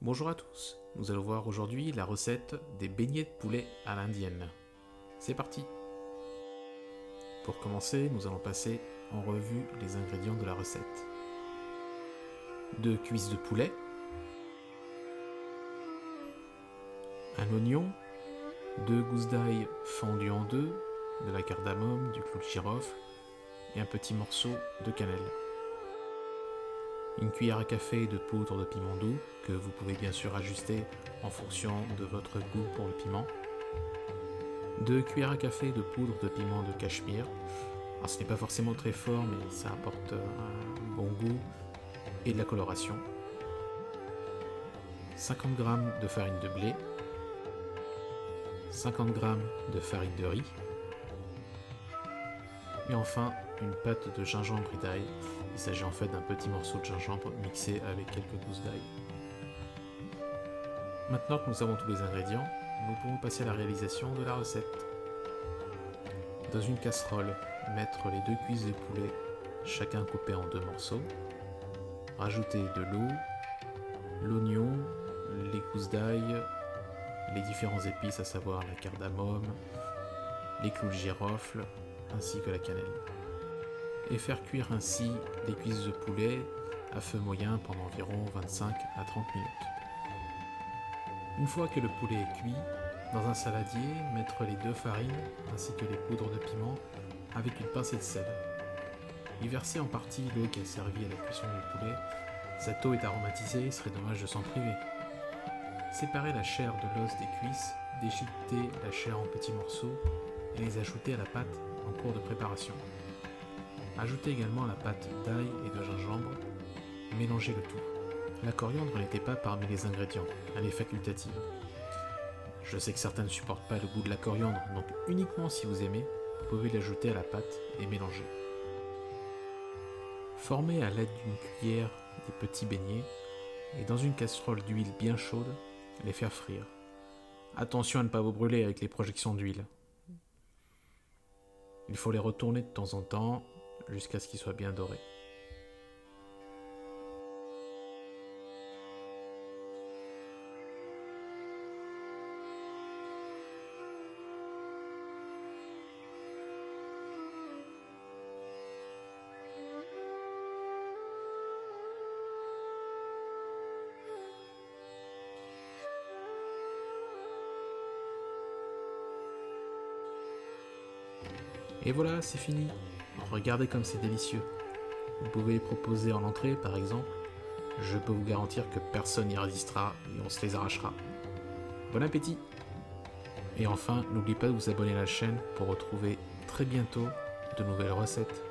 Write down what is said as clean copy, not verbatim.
Bonjour à tous, nous allons voir aujourd'hui la recette des beignets de poulet à l'indienne. C'est parti. Pour commencer, nous allons passer en revue les ingrédients de la recette. 2 cuisses de poulet, un oignon, 2 gousses d'ail fendues en deux, de la cardamome, du clou de girofle et un petit morceau de cannelle. Une cuillère à café de poudre de piment doux, que vous pouvez bien sûr ajuster en fonction de votre goût pour le piment. 2 cuillères à café de poudre de piment de cachemire. Alors ce n'est pas forcément très fort, mais ça apporte un bon goût et de la coloration. 50 g de farine de blé. 50 g de farine de riz. Et enfin, une pâte de gingembre et d'ail. Il s'agit en fait d'un petit morceau de gingembre mixé avec quelques gousses d'ail. Maintenant que nous avons tous les ingrédients, nous pouvons passer à la réalisation de la recette. Dans une casserole, mettre les 2 cuisses de poulet, chacun coupé en 2 morceaux. Rajouter de l'eau, l'oignon, les gousses d'ail, les différents épices, à savoir la cardamome, les clous de girofle, ainsi que la cannelle. Et faire cuire ainsi les cuisses de poulet à feu moyen pendant environ 25 à 30 minutes. Une fois que le poulet est cuit, dans un saladier, mettre les 2 farines ainsi que les poudres de piment avec une pincée de sel. Y verser en partie l'eau qui a servi à la cuisson du poulet. Cette eau est aromatisée, il serait dommage de s'en priver. Séparer la chair de l'os des cuisses, déchiqueter la chair en petits morceaux et les ajouter à la pâte en cours de préparation. Ajoutez également la pâte d'ail et de gingembre, mélangez le tout. La coriandre n'était pas parmi les ingrédients, elle est facultative. Je sais que certains ne supportent pas le goût de la coriandre, donc uniquement si vous aimez, vous pouvez l'ajouter à la pâte et mélanger. Formez à l'aide d'une cuillère des petits beignets et dans une casserole d'huile bien chaude, les faire frire. Attention à ne pas vous brûler avec les projections d'huile. Il faut les retourner de temps en temps jusqu'à ce qu'ils soient bien dorés. Et voilà, c'est fini. Regardez comme c'est délicieux. Vous pouvez les proposer en entrée par exemple. Je peux vous garantir que personne n'y résistera et on se les arrachera. Bon appétit! Et enfin, n'oubliez pas de vous abonner à la chaîne pour retrouver très bientôt de nouvelles recettes.